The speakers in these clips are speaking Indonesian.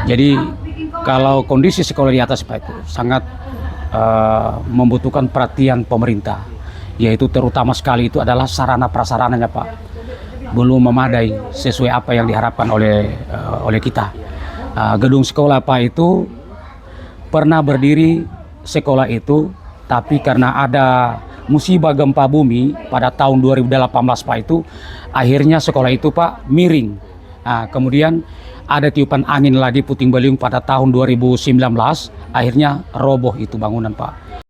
Jadi kalau kondisi sekolah di atas Pak itu sangat membutuhkan perhatian pemerintah, yaitu terutama sekali itu adalah sarana prasarananya Pak, belum memadai sesuai apa yang diharapkan oleh kita. Gedung sekolah Pak itu pernah berdiri sekolah itu, tapi karena ada musibah gempa bumi pada tahun 2018 Pak itu, akhirnya sekolah itu Pak miring. Kemudian ada tiupan angin lagi puting beliung pada tahun 2019, akhirnya roboh itu bangunan Pak.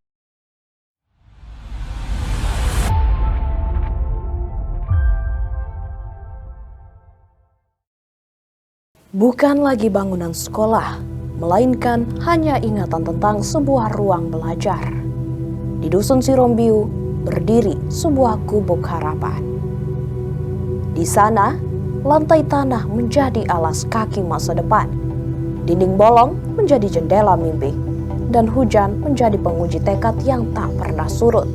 Bukan lagi bangunan sekolah, melainkan hanya ingatan tentang sebuah ruang belajar. Di Dusun Sirombiu berdiri sebuah gubuk harapan. Di sana, lantai tanah menjadi alas kaki masa depan. Dinding bolong menjadi jendela mimpi, dan hujan menjadi penguji tekad yang tak pernah surut.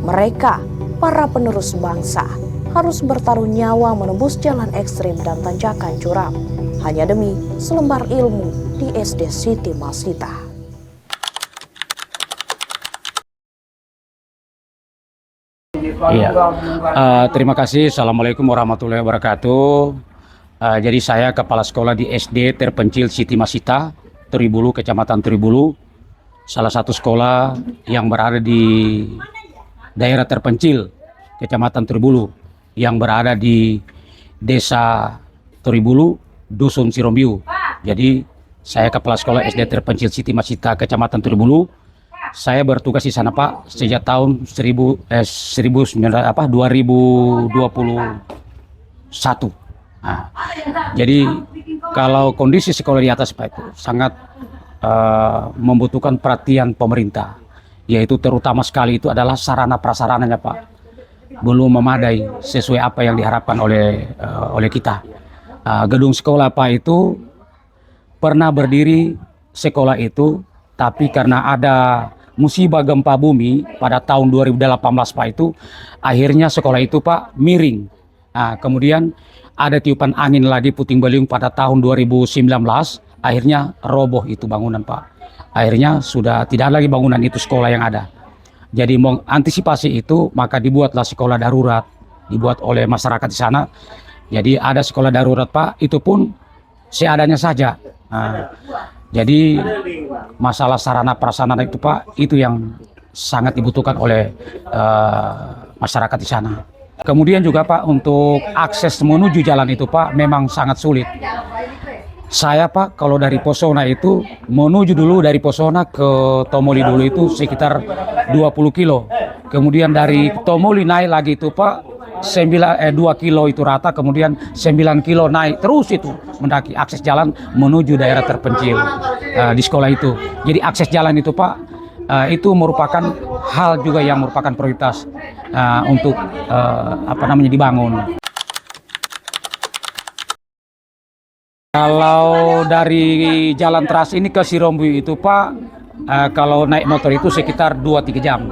Mereka, para penerus bangsa, harus bertaruh nyawa menembus jalan ekstrim dan tanjakan curam, hanya demi selembar ilmu di SD Siti Masita. Iya, terima kasih. Assalamualaikum warahmatullahi wabarakatuh. Jadi saya kepala sekolah di SD terpencil Siti Masita, Teribulu, Kecamatan Teribulu. Salah satu sekolah yang berada di daerah terpencil Kecamatan Teribulu, yang berada di Desa Teribulu, Dusun Sirombiu. Jadi saya kepala sekolah SD terpencil Siti Masita, Kecamatan Teribulu. Saya bertugas di sana Pak sejak tahun 2021. Jadi kalau kondisi sekolah di atas Pak itu sangat membutuhkan perhatian pemerintah, yaitu terutama sekali itu adalah sarana prasarananya Pak, belum memadai sesuai apa yang diharapkan oleh kita. Gedung sekolah Pak itu pernah berdiri sekolah itu, tapi karena ada musibah gempa bumi pada tahun 2018 Pak itu, akhirnya sekolah itu Pak miring. Kemudian ada tiupan angin lagi puting beliung pada tahun 2019, akhirnya roboh itu bangunan Pak. Akhirnya sudah tidak lagi bangunan itu sekolah yang ada. Jadi mengantisipasi itu maka dibuatlah sekolah darurat, dibuat oleh masyarakat di sana. Jadi ada sekolah darurat Pak, itu pun seadanya saja. Jadi masalah sarana prasarana itu Pak, itu yang sangat dibutuhkan oleh masyarakat di sana. Kemudian juga Pak, untuk akses menuju jalan itu Pak memang sangat sulit. Saya Pak kalau dari Posona itu menuju dulu dari Posona ke Tomoli dulu itu sekitar 20 kilo. Kemudian dari Tomoli naik lagi itu Pak 2 kilo itu rata, kemudian 9 kilo naik terus itu mendaki akses jalan menuju daerah terpencil di sekolah itu. Jadi akses jalan itu Pak itu merupakan hal juga yang merupakan prioritas untuk dibangun. Kalau dari jalan teras ini ke Sirombiu itu Pak, kalau naik motor itu sekitar 2-3 jam.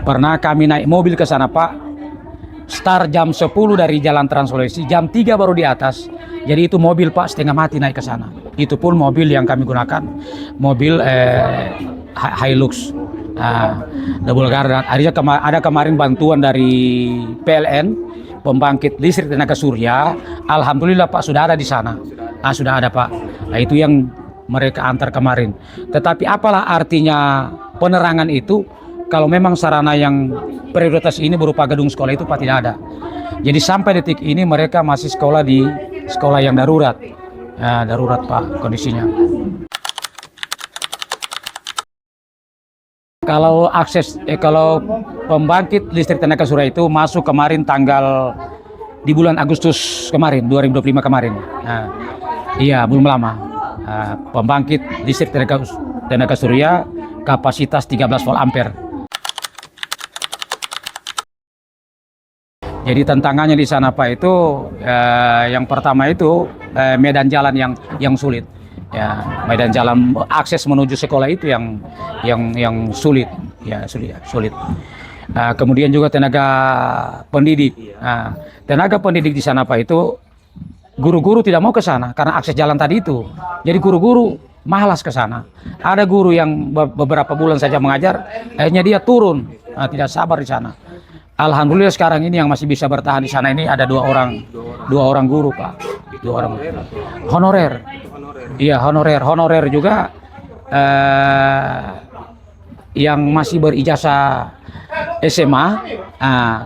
Pernah kami naik mobil ke sana Pak, start jam 10 dari Jalan Trans Sulawesi, jam 3 baru di atas. Jadi itu mobil Pak setengah mati naik ke sana. Itu pun mobil yang kami gunakan, mobil Hilux, double gardan. Ada kemarin bantuan dari PLN, pembangkit listrik tenaga surya. Alhamdulillah Pak sudah ada di sana. Sudah ada Pak. Itu yang mereka antar kemarin. Tetapi apalah artinya penerangan itu kalau memang sarana yang prioritas ini berupa gedung sekolah itu Pak tidak ada. Jadi sampai detik ini mereka masih sekolah di sekolah yang darurat. Darurat Pak kondisinya. Kalau kalau pembangkit listrik tenaga surya itu masuk kemarin di bulan Agustus kemarin, 2025 kemarin. Iya, belum lama. Pembangkit listrik tenaga surya kapasitas 13 volt ampere. Jadi tantangannya di sana Pak itu yang pertama itu medan jalan yang sulit. Ya, medan jalan akses menuju sekolah itu yang sulit, ya sulit. Kemudian juga tenaga pendidik. Tenaga pendidik di sana Pak itu guru-guru tidak mau ke sana karena akses jalan tadi itu. Jadi guru-guru malas ke sana. Ada guru yang beberapa bulan saja mengajar, akhirnya dia turun, tidak sabar di sana. Alhamdulillah sekarang ini yang masih bisa bertahan di sana ini ada dua orang guru, Pak. 2 orang honorer. Iya, honorer juga yang masih berijazah SMA.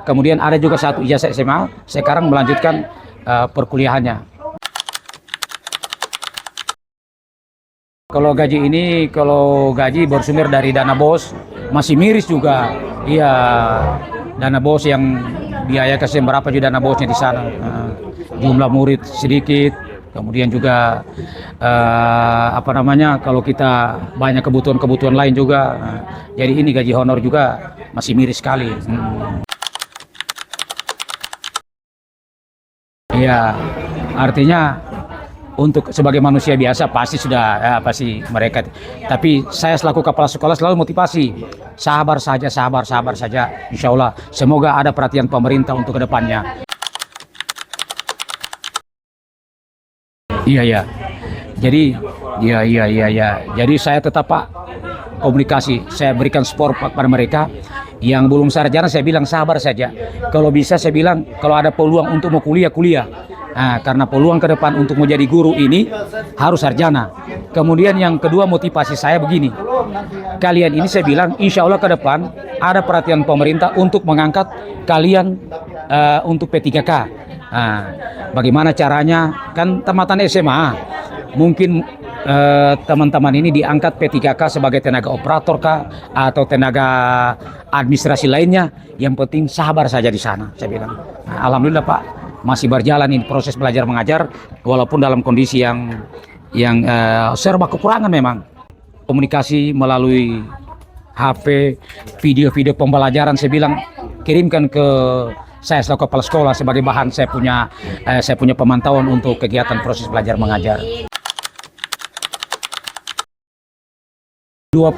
Kemudian ada juga satu ijazah SMA, sekarang melanjutkan perkuliahannya. Kalau gaji bersumber dari dana BOS, masih miris juga. Iya, dana BOS yang biaya kesem berapa juga dana BOSnya di sana. Jumlah murid sedikit, kemudian juga kalau kita banyak kebutuhan lain juga. Jadi ini gaji honor juga masih miris sekali. Iya, artinya untuk sebagai manusia biasa pasti pasti mereka. Tapi saya selaku kepala sekolah selalu motivasi, sabar saja. Insya Allah semoga ada perhatian pemerintah untuk kedepannya. Iya. Jadi Jadi saya tetap, Pak, komunikasi. Saya berikan support pada mereka. Yang belum sarjana saya bilang sabar saja. Kalau bisa saya bilang kalau ada peluang untuk mau kuliah. Karena peluang ke depan untuk menjadi guru ini harus sarjana. Kemudian yang kedua motivasi saya begini. Kalian ini saya bilang insya Allah ke depan ada perhatian pemerintah untuk mengangkat kalian untuk P3K. Bagaimana caranya? Kan tamatan SMA. Mungkin teman-teman ini diangkat P3K sebagai tenaga operator kah atau tenaga administrasi lainnya. Yang penting sabar saja di sana, saya bilang. Alhamdulillah, Pak, masih berjalan ini proses belajar mengajar walaupun dalam kondisi yang serba kekurangan memang. Komunikasi melalui HP, video-video pembelajaran saya bilang kirimkan ke saya selaku kepala sekolah sebagai bahan saya punya pemantauan untuk kegiatan proses belajar mengajar. 20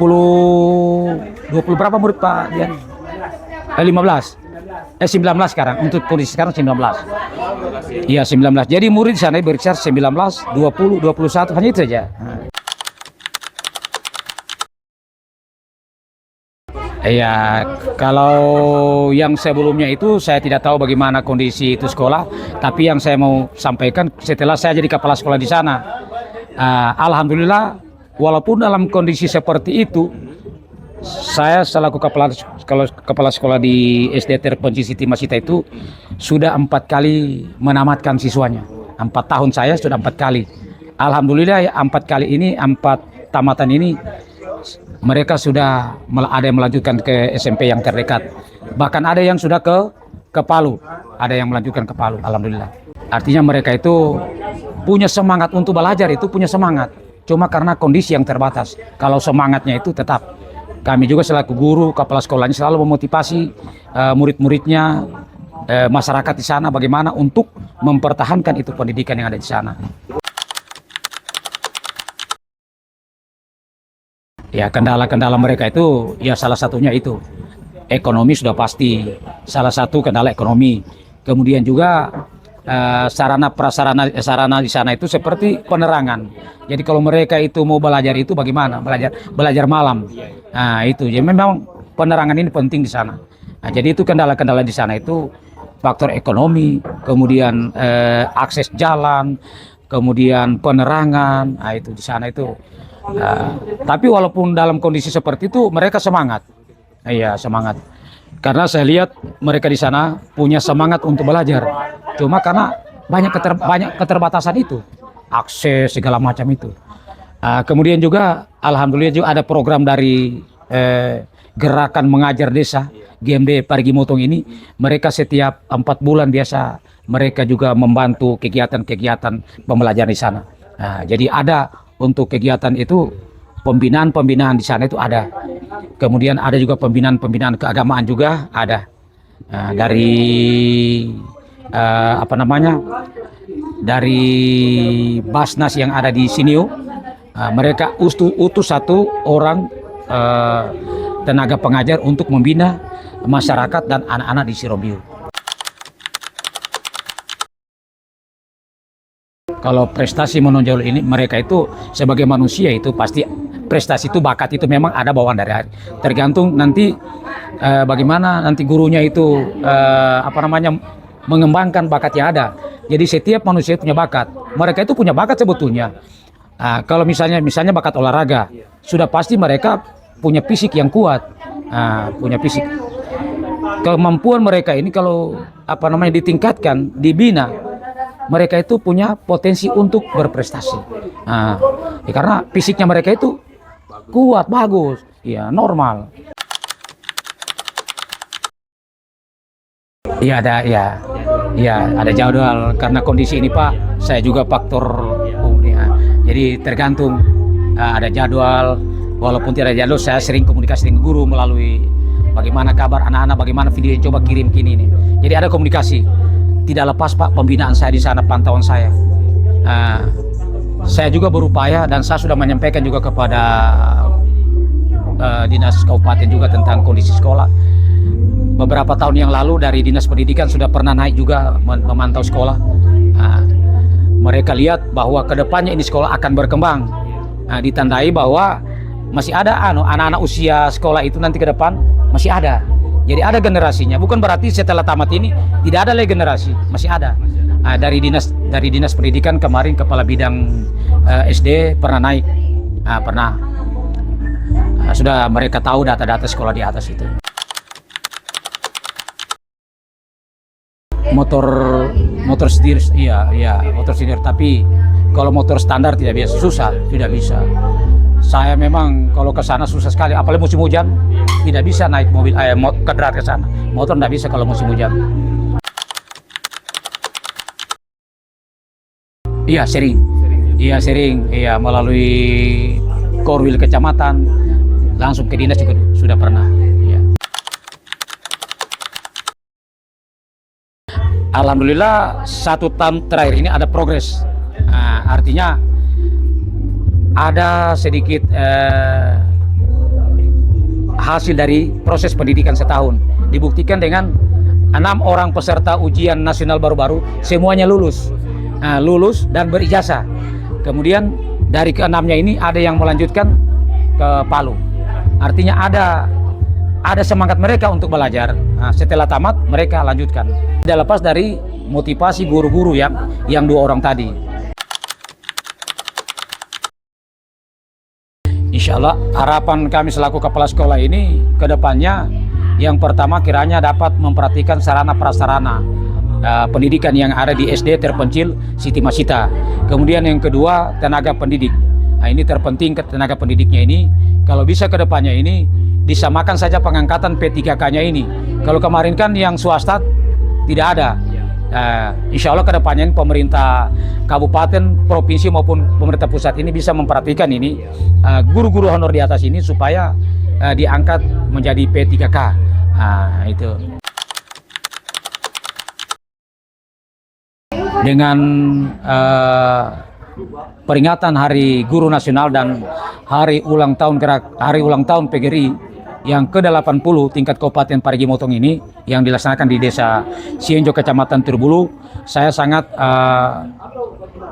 berapa murid, Pak Dian? 15. 19 sekarang. Untuk kondisi sekarang 19. Iya, 19. Jadi murid di sana berkisar 19, 20, 21 hanya itu saja. Iya, kalau yang sebelumnya itu saya tidak tahu bagaimana kondisi itu sekolah, tapi yang saya mau sampaikan setelah saya jadi kepala sekolah di sana, alhamdulillah walaupun dalam kondisi seperti itu, saya selaku kepala sekolah di SD terpencil Siti Masita itu sudah 4 kali menamatkan siswanya. 4 tahun saya sudah 4 kali. Alhamdulillah 4 kali ini, 4 tamatan ini mereka sudah ada yang melanjutkan ke SMP yang terdekat. Bahkan ada yang sudah ke Palu, ada yang melanjutkan ke Palu. Alhamdulillah. Artinya mereka itu punya semangat untuk belajar, itu punya semangat. Cuma karena kondisi yang terbatas. Kalau semangatnya itu tetap. Kami juga selaku guru, kepala sekolahnya selalu memotivasi murid-muridnya, masyarakat di sana bagaimana untuk mempertahankan itu pendidikan yang ada di sana. Ya, kendala-kendala mereka itu ya salah satunya itu ekonomi sudah pasti. Salah satu kendala ekonomi. Kemudian juga sarana di sana itu seperti penerangan. Jadi kalau mereka itu mau belajar itu bagaimana? Belajar malam. Nah, itu. Jadi memang penerangan ini penting di sana. Nah, jadi itu kendala-kendala di sana itu faktor ekonomi, kemudian akses jalan, kemudian penerangan. Nah, itu di sana itu. Tapi walaupun dalam kondisi seperti itu mereka semangat. Iya, semangat. Karena saya lihat mereka di sana punya semangat untuk belajar. Cuma karena banyak keterbatasan itu, akses segala macam itu. Kemudian juga alhamdulillah juga ada program dari Gerakan Mengajar Desa GMD Parigi Motong ini. Mereka setiap 4 bulan biasa mereka juga membantu kegiatan-kegiatan pembelajaran di sana. Jadi ada untuk kegiatan itu pembinaan di sana itu ada. Kemudian ada juga pembinaan keagamaan juga ada. Dari dari Basnas yang ada di Sinio, mereka utus 1 orang tenaga pengajar untuk membina masyarakat dan anak-anak di Sirombiu. Kalau prestasi menonjol ini, mereka itu sebagai manusia itu pasti prestasi itu, bakat itu memang ada bawaan dari hari. Tergantung nanti bagaimana nanti gurunya itu mengembangkan bakat yang ada. Jadi setiap manusia punya bakat. Mereka itu punya bakat sebetulnya. Kalau misalnya bakat olahraga, sudah pasti mereka punya fisik yang kuat, punya fisik. Kemampuan mereka ini kalau ditingkatkan, dibina, mereka itu punya potensi untuk berprestasi. Karena fisiknya mereka itu kuat, bagus, ya normal. Iya ada jadwal karena kondisi ini Pak. Saya juga faktor ya. Jadi tergantung ada jadwal. Walaupun tidak ada jadwal, saya sering komunikasi dengan guru melalui bagaimana kabar anak-anak, bagaimana video yang coba kirim kini nih. Jadi ada komunikasi. Tidak lepas Pak pembinaan saya di sana, pantauan saya. Saya juga berupaya dan saya sudah menyampaikan juga kepada dinas kabupaten juga tentang kondisi sekolah. Beberapa tahun yang lalu dari dinas pendidikan sudah pernah naik juga memantau sekolah. Mereka lihat bahwa kedepannya ini sekolah akan berkembang. Ditandai bahwa masih ada anak-anak usia sekolah itu nanti ke depan masih ada. Jadi ada generasinya. Bukan berarti setelah tamat ini tidak ada lagi generasi, masih ada. Dari dinas pendidikan kemarin kepala bidang SD pernah naik, sudah mereka tahu data-data sekolah di atas itu. Motor setir, iya motor setir, tapi kalau motor standar tidak biasa, susah, tidak bisa. Saya memang kalau ke sana susah sekali, apalagi musim hujan, tidak bisa naik mobil kendaraan ke sana. Motor tidak bisa kalau musim hujan. Iya sering, melalui Korwil kecamatan, langsung ke dinas juga sudah pernah. Iya. Alhamdulillah 1 tahun terakhir ini ada progres. Artinya ada sedikit hasil dari proses pendidikan setahun. Dibuktikan dengan 6 orang peserta ujian nasional baru-baru semuanya lulus dan berijazah. Kemudian dari ke-6-nya ini ada yang melanjutkan ke Palu. Artinya ada semangat mereka untuk belajar. Setelah tamat mereka lanjutkan. Tidak lepas dari motivasi guru-guru yang 2 orang tadi. Insya Allah harapan kami selaku kepala sekolah ini ke depannya, yang pertama kiranya dapat memperhatikan sarana prasarana pendidikan yang ada di SD terpencil Siti Masita. Kemudian yang kedua tenaga pendidik. Ini terpenting ke tenaga pendidiknya ini, kalau bisa ke depannya ini disamakan saja pengangkatan P3K-nya ini. Kalau kemarin kan yang swasta tidak ada. Insya Allah kedepannya pemerintah kabupaten, provinsi maupun pemerintah pusat ini bisa memperhatikan ini guru-guru honor di atas ini supaya diangkat menjadi P3K. Itu. Dengan peringatan Hari Guru Nasional dan hari ulang tahun PGRI yang ke-80 tingkat Kabupaten Parigi Motong ini yang dilaksanakan di Desa Sienjo, Kecamatan Turbulu, saya sangat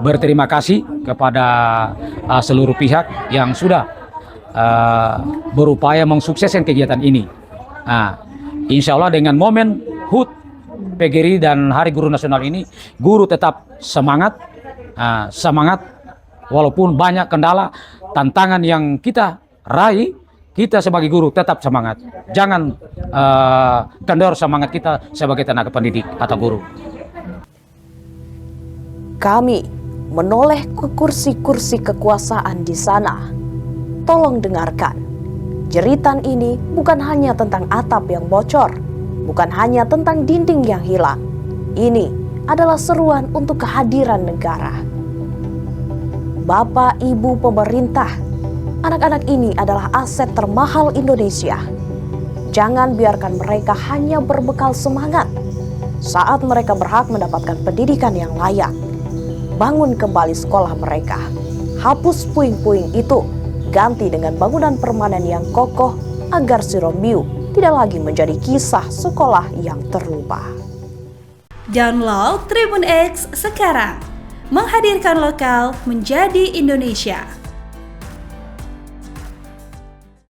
berterima kasih kepada seluruh pihak yang sudah berupaya mensukseskan kegiatan ini. Insya Allah dengan momen HUT, PGRI dan Hari Guru Nasional ini, guru tetap semangat walaupun banyak kendala, tantangan yang kita raih. Kita sebagai guru tetap semangat. Jangan kendor semangat kita sebagai tenaga pendidik atau guru. Kami menoleh ke kursi-kursi kekuasaan di sana. Tolong dengarkan. Jeritan ini bukan hanya tentang atap yang bocor, bukan hanya tentang dinding yang hilang. Ini adalah seruan untuk kehadiran negara. Bapak, Ibu pemerintah, anak-anak ini adalah aset termahal Indonesia. Jangan biarkan mereka hanya berbekal semangat saat mereka berhak mendapatkan pendidikan yang layak. Bangun kembali sekolah mereka. Hapus puing-puing itu, ganti dengan bangunan permanen yang kokoh agar Sirombiu tidak lagi menjadi kisah sekolah yang terlupa. Download Tribun X sekarang, menghadirkan lokal menjadi Indonesia.